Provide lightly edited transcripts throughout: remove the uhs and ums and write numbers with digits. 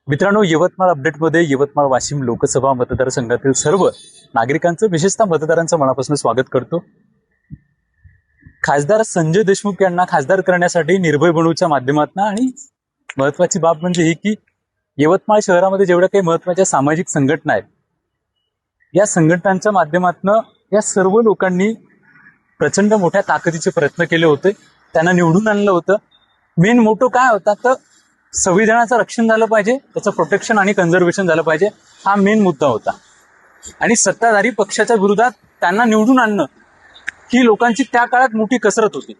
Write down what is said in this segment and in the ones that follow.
मित्रांनो, यवतमाळ अपडेटमध्ये यवतमाळ वाशिम लोकसभा मतदारसंघातील सर्व नागरिकांचं, विशेषतः मतदारांचं मनापासून स्वागत करतो. खासदार संजय देशमुख यांना खासदार करण्यासाठी निर्भय बनूच्या माध्यमातून आणि महत्वाची बाब म्हणजे ही की यवतमाळ शहरामध्ये जेवढ्या काही महत्वाच्या सामाजिक संघटना आहेत, या संघटनांच्या माध्यमातून या सर्व लोकांनी प्रचंड मोठ्या ताकदीचे प्रयत्न केले होते. त्यांना निवडून आणलं होतं. मेन मोटो काय होता तर संविधानाचं रक्षण झालं पाहिजे, त्याचं प्रोटेक्शन आणि कन्झर्वेशन झालं पाहिजे, हा मेन मुद्दा होता. आणि सत्ताधारी पक्षाच्या विरोधात त्यांना निवडून आणणं ही लोकांची त्या काळात मोठी कसरत होती.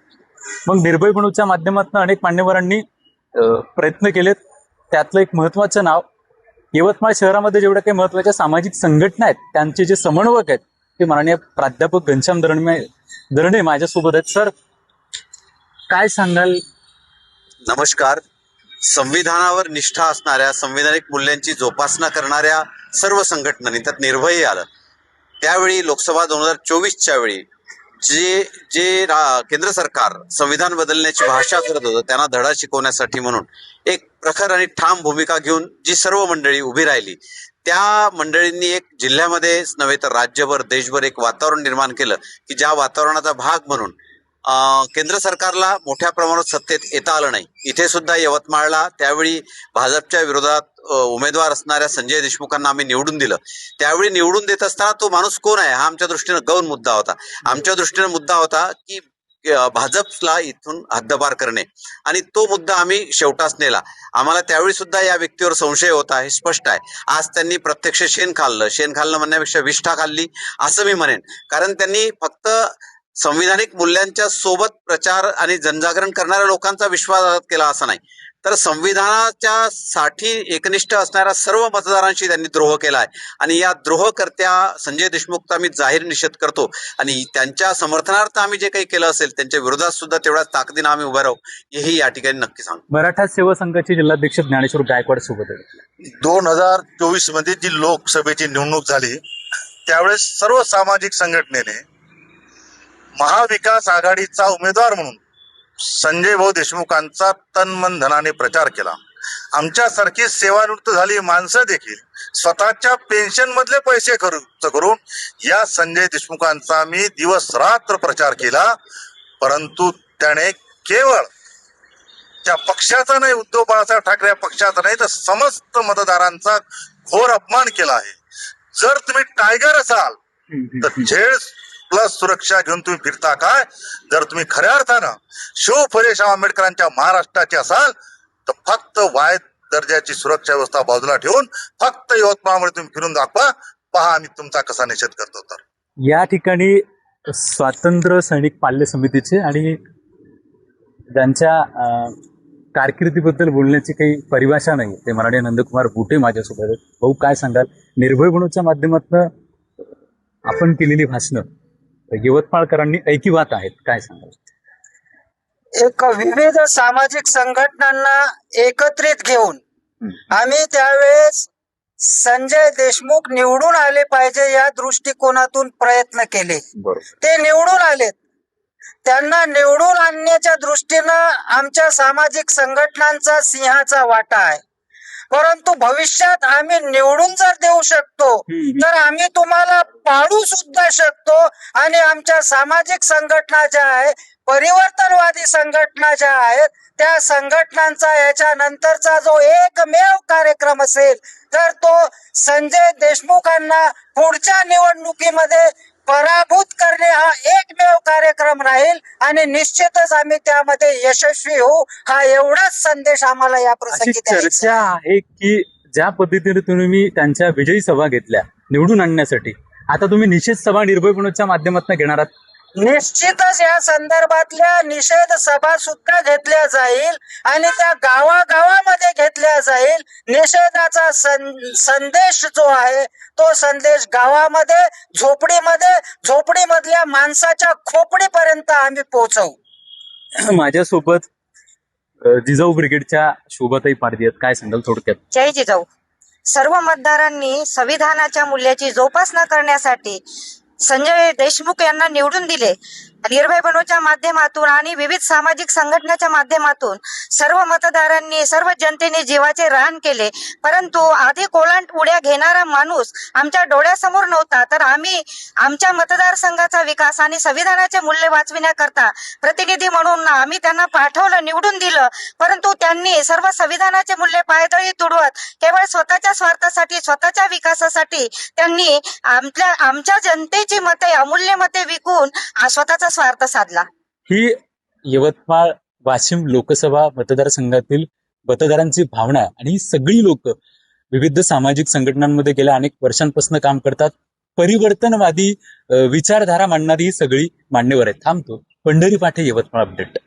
मग निर्भय बनूच्या माध्यमातून अनेक मान्यवरांनी प्रयत्न केलेत. त्यातलं एक महत्वाचं नाव, यवतमाळ शहरामध्ये जेवढ्या काही महत्वाच्या सामाजिक संघटना आहेत त्यांचे जे समन्वयक आहेत ते माननीय प्राध्यापक घनश्याम दरणे माझ्यासोबत आहेत. सर, काय सांगाल? नमस्कार. संविधानावर निष्ठा असणाऱ्या, संविधानिक मूल्यांची जोपासना करणाऱ्या सर्व संघटनांनी, त्यात निर्भय आलं. त्यावेळी लोकसभा 2024च्या वेळी जे केंद्र सरकार संविधान बदलण्याची भाषा करत होतं त्यांना धडा शिकवण्यासाठी म्हणून एक प्रखर आणि ठाम भूमिका घेऊन जी सर्व मंडळी उभी राहिली, त्या मंडळींनी एक जिल्ह्यामध्येच नव्हे तर राज्यभर, देशभर एक वातावरण निर्माण केलं की ज्या वातावरणाचा भाग म्हणून केंद्र सरकारला मोठ्या प्रमाणात सत्तेत येता आलं नाही. इथे सुद्धा यवतमाळला त्यावेळी भाजपच्या विरोधात उमेदवार असणाऱ्या संजय देशमुखांना आम्ही निवडून दिलं. त्यावेळी निवडून देत असताना तो माणूस कोण आहे हा आमच्या दृष्टीनं गौण मुद्दा होता. आमच्या दृष्टीनं मुद्दा होता की भाजपला इथून हद्दपार करणे, आणि तो मुद्दा आम्ही शेवटास नेला. आम्हाला त्यावेळी सुद्धा या व्यक्तीवर संशय होता, हे स्पष्ट आहे. आज त्यांनी प्रत्यक्ष शेण खाल्लं म्हणण्यापेक्षा विष्ठा खाल्ली असं मी म्हणेन. कारण त्यांनी फक्त संविधानिक मूल्यांच्या सोबत प्रचार आणि जनजागरण करणाऱ्या लोकांचा विश्वासघात केला असं नाही, तर संविधानाच्या साठी एकनिष्ठ असणाऱ्या सर्व मतदारांशी त्यांनी द्रोह केलाय. आणि या द्रोहकर्त्या संजय देशमुखचा आम्ही जाहीर निषेध करतो. आणि त्यांच्या समर्थनार्थ आम्ही जे काही केलं असेल त्यांच्या विरोधात सुद्धा तेवढ्याच ताकदीनं आम्ही उभं राहू, हेही या ठिकाणी नक्की सांगतो. मराठा सेवा संघाचे जिल्हाध्यक्ष ज्ञानेश्वर गायकवाड सोबत आहेत. 2024 मध्ये जी लोकसभेची निवडणूक झाली त्यावेळेस सर्व सामाजिक संघटनेने महाविकास आघाडीचा उमेदवार म्हणून संजय भाऊ देशमुखांचा तन धनाने प्रचार केला. आमच्यासारखी सेवानिवृत्त झाली माणसं देखील स्वतःच्या पेन्शन मधले पैसे खर्च करून या संजय देशमुखांचा मी दिवस रात्र प्रचार केला. परंतु त्याने केवळ त्या पक्षाचा नाही, उद्धव बाळासाहेब ठाकरे या पक्षाचा नाही तर समस्त मतदारांचा घोर अपमान केला आहे. जर तुम्ही टायगर असाल तर झेड प्लस सुरक्षा घेऊन तुम्ही फिरता काय? जर तुम्ही खऱ्या अर्थानं शिव फुले शाहू आंबेडकरांच्या महाराष्ट्राचे असाल तर फक्त वाय दर्जाची सुरक्षा व्यवस्था बाजूला ठेवून फक्त यवतमाळमध्ये तुम्ही फिरून दाखवा, पहा आम्ही तुमचा कसा निषेध करतो. तर या ठिकाणी स्वातंत्र्य सैनिक पाल्य समितीचे आणि त्यांच्या कारकिर्दीबद्दल बोलण्याची काही परिभाषा नाही, ते माननीय नंदकुमार बुटे माझ्यासोबत आहेत. भाऊ, काय सांगाल? निर्भय बनूच्या माध्यमातून आपण केलेली भाषणं यवतमाळकरांनी ऐकिवात आहेत, काय सांगाल? एक विविध सामाजिक संघटनांना एकत्रित घेऊन आम्ही त्यावेळेस संजय देशमुख निवडून आले पाहिजे या दृष्टिकोनातून प्रयत्न केले. ते निवडून आलेत. त्यांना निवडून आणण्याच्या दृष्टीनं आमच्या सामाजिक संघटनांचा सिंहाचा वाटा आहे. परंतु भविष्यात आम्ही निवडून जर देऊ शकतो तर आम्ही तुम्हाला पाडू सुद्धा शकतो. आणि आमच्या सामाजिक संघटना ज्या आहेत, परिवर्तनवादी संघटना ज्या आहेत, त्या संघटनांचा याच्यानंतरचा जो एकमेव कार्यक्रम असेल तर तो संजय देशमुखांना पुढच्या निवडणुकीमध्ये पराभूत करणे हा एकमेव कार्यक्रम राहील. आणि निश्चितच आम्ही त्यामध्ये यशस्वी होऊ, हा एवढाच संदेश आम्हाला या प्रसंगी चर्चा आहे की ज्या पद्धतीने तुम्ही त्यांच्या विजयी सभा घेतल्या निवडून आणण्यासाठी, आता तुम्ही निषेध सभा निर्भय बनूच्या माध्यमातून घेणार आहात. निश्चितच या संदर्भातल्या निषेध सभा सुद्धा घेतल्या जाईल आणि त्या गावागावामध्ये घेतल्या जाईल. निषेधाचा संदेश जो आहे तो संदेश गावामध्ये, झोपडीमधल्या माणसाच्या खोपडीपर्यंत आम्ही पोहोचवू. माझ्यासोबत जिजाऊ ब्रिगेडच्या शोभाताई पारधी आहेत, काय सांगाल थोडक्यात? जय जिजाऊ. सर्व मतदारांनी संविधानाच्या मूल्याची जोपासना करण्यासाठी संजय देशमुख यांना निवडून दिले. निर्भय बनवच्या माध्यमातून आणि विविध सामाजिक संघटनेच्या माध्यमातून सर्व मतदारांनी सर्व जनतेने जीवाचे रान केले, परंतु आधी कोलांट उड्या घेणारा माणूस आमच्या डोळ्यासमोर नव्हता. तर आम्ही आमच्या मतदारसंघाचा विकास आणि संविधानाचे मूल्य वाचविण्याकरता प्रतिनिधी म्हणून आम्ही त्यांना पाठवलं, निवडून दिलं, परंतु त्यांनी सर्व संविधानाचे मूल्य पायदळी तुडवत केवळ स्वतःच्या स्वार्थासाठी, स्वतःच्या विकासासाठी त्यांनी आमच्या जनतेची मते, अमूल्य मते विकून स्वतःचा स्वार्थ साधला. ही यवतमाळ वाशिम लोकसभा मतदारसंघातील मतदारांची भावना आहे आणि ही सगळी लोक विविध सामाजिक संघटनांमध्ये गेल्या अनेक वर्षांपासून काम करतात. परिवर्तनवादी विचारधारा मांडणारी ही सगळी मान्यवर आहेत. थांबतो. पंढरी पाठे, यवतमाळ अपडेट.